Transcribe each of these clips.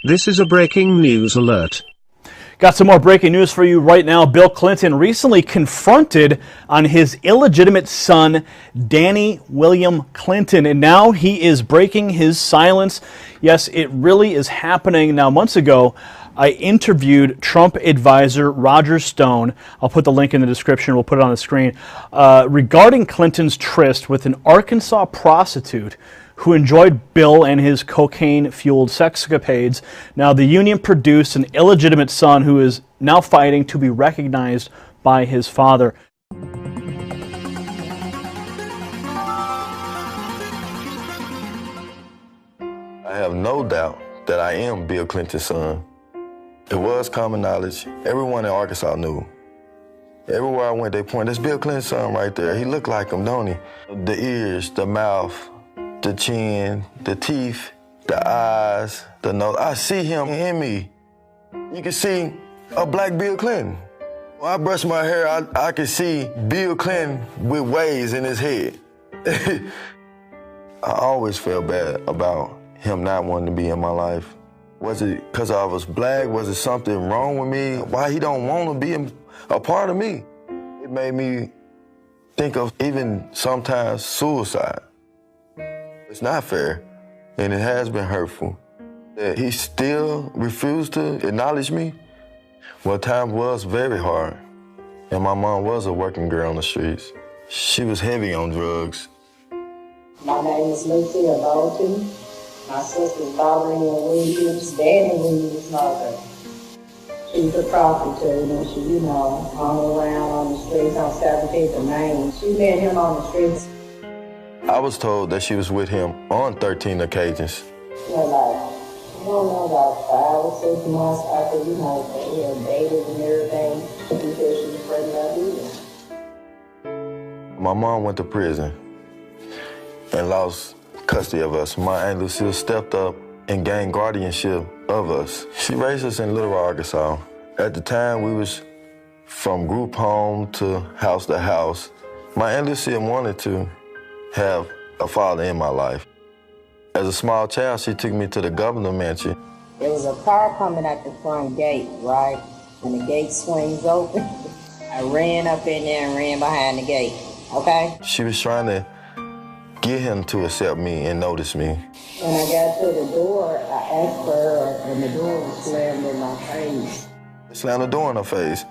This is a breaking news alert. Got some more breaking news for you right now. Bill Clinton recently confronted on his illegitimate son, Danney William Clinton, and now he is breaking his silence. Yes, it really is happening. Now, months ago, I interviewed Trump advisor Roger Stone. I'll put the link in the description. We'll put it on the screen. Regarding Clinton's tryst with an Arkansas prostitute who enjoyed Bill and his cocaine-fueled sexcapades. Now, the union produced an illegitimate son who is now fighting to be recognized by his father. I have no doubt that I am Bill Clinton's son. It was common knowledge. Everyone in Arkansas knew. Everywhere I went, they pointed, that's Bill Clinton's son right there. He looked like him, don't he? The ears, the mouth, the chin, the teeth, the eyes, the nose. I see him in me. You can see a black Bill Clinton. When I brush my hair, I can see Bill Clinton with waves in his head. I always felt bad about him not wanting to be in my life. Was it because I was black? Was it something wrong with me? Why he don't want to be a part of me? It made me think of even sometimes suicide. It's not fair, and it has been hurtful. That he still refused to acknowledge me. Well, time was very hard, and my mom was a working girl on the streets. She was heavy on drugs. My name is Lucia Bolton. My sister's bumbling and Williams, Danney Williams' mother. She's a prostitute, and she, hung around on the streets on 17th and Main. She met him on the streets. I was told that she was with him on 13 occasions. I don't know, about 5 or 6 months after, they had dated and everything. She said she was pregnant either. My mom went to prison and lost custody of us. My Aunt Lucille stepped up and gained guardianship of us. She raised us in Little Rock, Arkansas. At the time, we was from group home to house. My Aunt Lucille wanted to have a father in my life. As a small child, she took me to the governor mansion. There was a car coming at the front gate, right? And the gate swings open. I ran up in there and ran behind the gate, okay? She was trying to get him to accept me and notice me. When I got to the door, I asked for her, and the door was slammed in my face. Slammed the door in her face.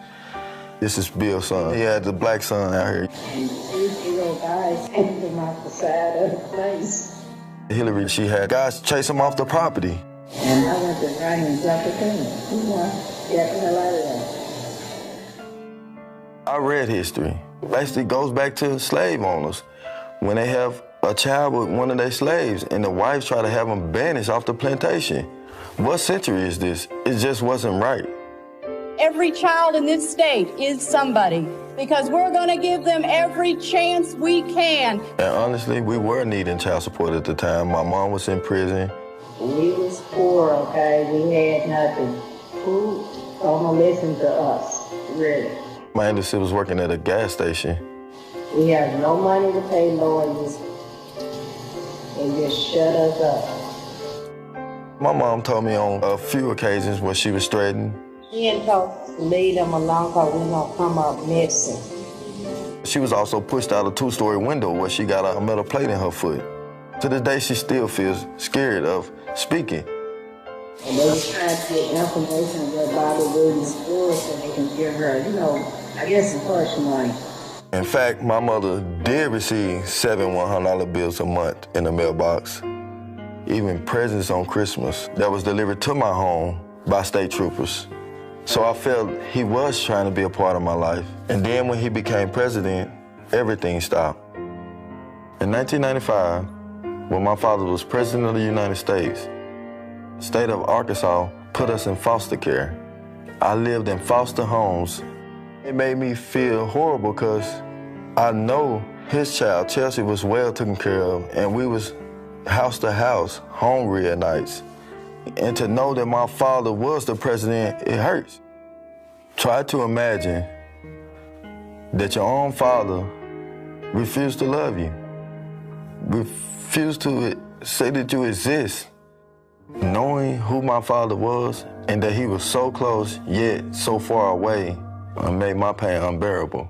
This is Bill's son. He had the black son out here. And these little guys hit him off the side of the place. Hillary, she had guys chase him off the property. And I went to right and dropped the gun. Get the hell out of there. I read history. Basically goes back to slave owners. When they have a child with one of their slaves and the wives try to have them banished off the plantation. What century is this? It just wasn't right. Every child in this state is somebody because we're going to give them every chance we can. And honestly, we were needing child support at the time. My mom was in prison. We was poor, okay? We had nothing. Who gonna listen to us, really? My Aunt Lucille was working at a gas station. We have no money to pay lawyers. They just shut us up. My mom told me on a few occasions when she was threatened. She didn't told us to leave them alone because we're going to come up missing. She was also pushed out a 2-story window where she got a metal plate in her foot. To this day, she still feels scared of speaking. And they was trying to get information about Bobby Williams' story so they can give her, I guess some hush money. In fact, my mother did receive 7 $100 bills a month in the mailbox. Even presents on Christmas that was delivered to my home by state troopers. So I felt he was trying to be a part of my life. And then when he became president, everything stopped. In 1995, when my father was president of the United States, the state of Arkansas put us in foster care. I lived in foster homes. It made me feel horrible because I know his child, Chelsea, was well taken care of, and we was house to house, hungry at nights. And to know that my father was the president, it hurts. Try to imagine that your own father refused to love you, refused to say that you exist. Knowing who my father was and that he was so close yet so far away made my pain unbearable.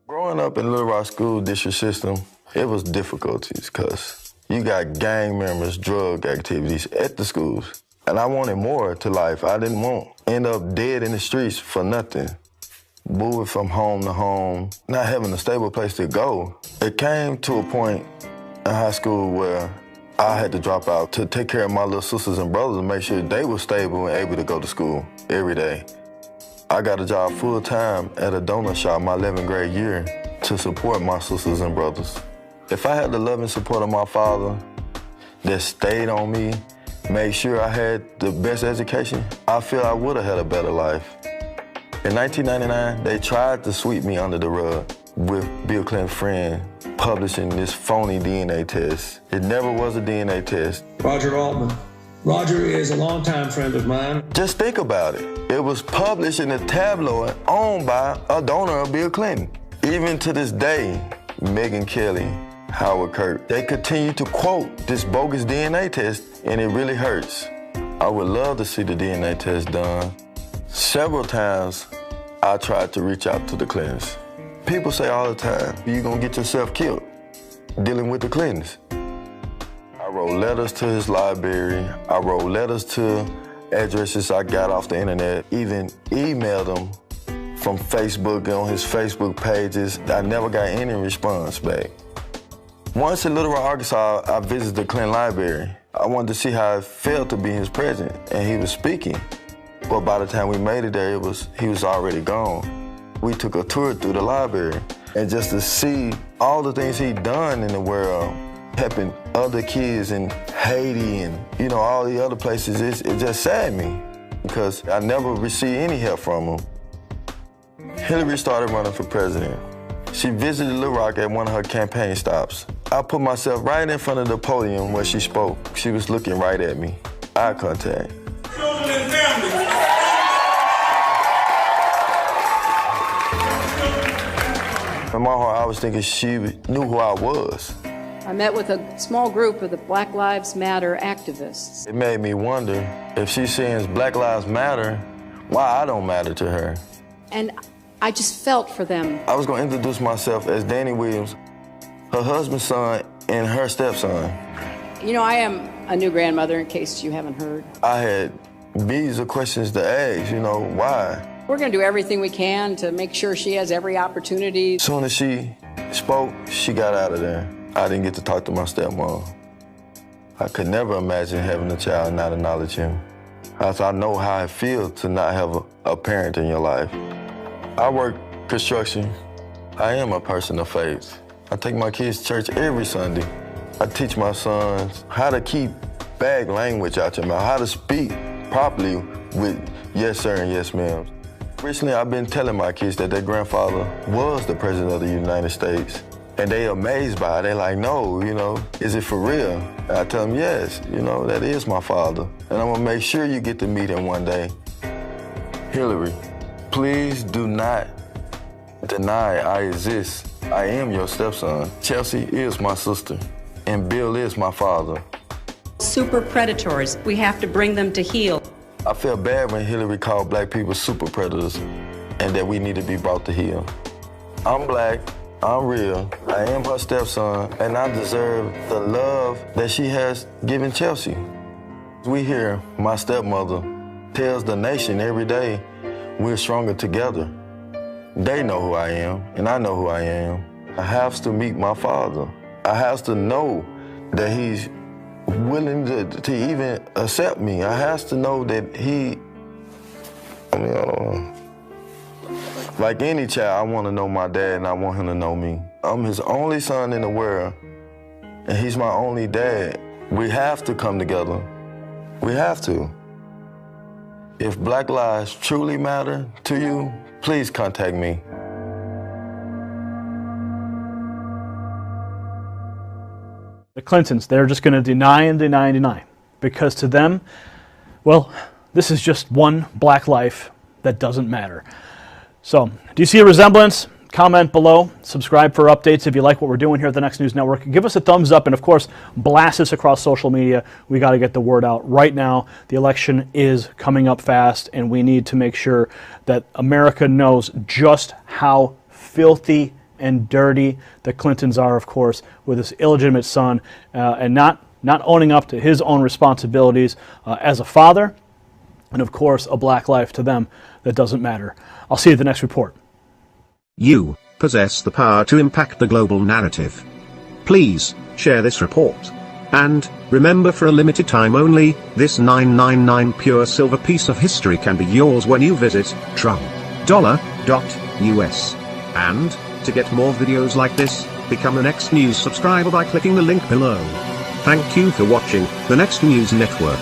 Growing up in Little Rock school district system, it was difficulties because you got gang members, drug activities at the schools. And I wanted more to life. I didn't want to end up dead in the streets for nothing. Moving from home to home, not having a stable place to go. It came to a point in high school where I had to drop out to take care of my little sisters and brothers and make sure they were stable and able to go to school every day. I got a job full-time at a donut shop my 11th grade year to support my sisters and brothers. If I had the love and support of my father that stayed on me, made sure I had the best education, I feel I would have had a better life. In 1999, they tried to sweep me under the rug with Bill Clinton's friend publishing this phony DNA test. It never was a DNA test. Roger Altman. Roger is a longtime friend of mine. Just think about it. It was published in a tabloid owned by a donor of Bill Clinton. Even to this day, Megyn Kelly, Howard Kirk, they continue to quote this bogus DNA test, and it really hurts. I would love to see the DNA test done. Several times, I tried to reach out to the Clintons. People say all the time, you're gonna get yourself killed dealing with the Clintons. I wrote letters to his library. I wrote letters to addresses I got off the internet, even emailed him from Facebook on his Facebook pages. I never got any response back. Once in Little Rock, Arkansas, I visited the Clinton Library. I wanted to see how it felt to be his president, and he was speaking. But by the time we made it there, he was already gone. We took a tour through the library, and just to see all the things he'd done in the world, helping other kids in Haiti and, all the other places, it just saddened me because I never received any help from him. Hillary started running for president. She visited Little Rock at one of her campaign stops. I put myself right in front of the podium where she spoke. She was looking right at me, eye contact. Children and families. In my heart, I was thinking she knew who I was. I met with a small group of the Black Lives Matter activists. It made me wonder if she's saying Black Lives Matter, why I don't matter to her. And I just felt for them. I was going to introduce myself as Danney Williams, her husband's son and her stepson. I am a new grandmother, in case you haven't heard. I had millions of questions to ask, why? We're going to do everything we can to make sure she has every opportunity. As soon as she spoke, she got out of there. I didn't get to talk to my stepmom. I could never imagine having a child and not acknowledge him. As I know how it feels to not have a parent in your life. I work construction. I am a person of faith. I take my kids to church every Sunday. I teach my sons how to keep bad language out your mouth, how to speak properly with yes sir and yes ma'am. Recently, I've been telling my kids that their grandfather was the president of the United States. And they amazed by it. They're like, no, is it for real? And I tell them, yes, that is my father. And I'm gonna make sure you get to meet him one day. Hillary, please do not deny I exist. I am your stepson. Chelsea is my sister, and Bill is my father. Super predators, we have to bring them to heel. I felt bad when Hillary called black people super predators and that we need to be brought to heel. I'm black, I'm real, I am her stepson, and I deserve the love that she has given Chelsea. We hear my stepmother tells the nation every day, we're stronger together. They know who I am, and I know who I am. I have to meet my father. I have to know that he's willing to even accept me. I have to know that I don't know. Like any child, I want to know my dad and I want him to know me. I'm his only son in the world, and he's my only dad. We have to come together. We have to. If Black lives truly matter to you, please contact me. The Clintons, they're just going to deny and deny and deny. Because to them, well, this is just one black life that doesn't matter. So, do you see a resemblance? Comment below, subscribe for updates if you like what we're doing here at the Next News Network. Give us a thumbs up, and of course, blast us across social media. We got to get the word out right now. The election is coming up fast, and we need to make sure that America knows just how filthy and dirty the Clintons are, of course, with his illegitimate son, and not owning up to his own responsibilities as a father, and of course, a black life to them that doesn't matter. I'll see you at the next report. You possess the power to impact the global narrative. Please share this report. And remember, for a limited time only, this 999 pure silver piece of history can be yours when you visit trump.us. And to get more videos like this, become a Next News subscriber by clicking the link below. Thank you for watching the Next News Network.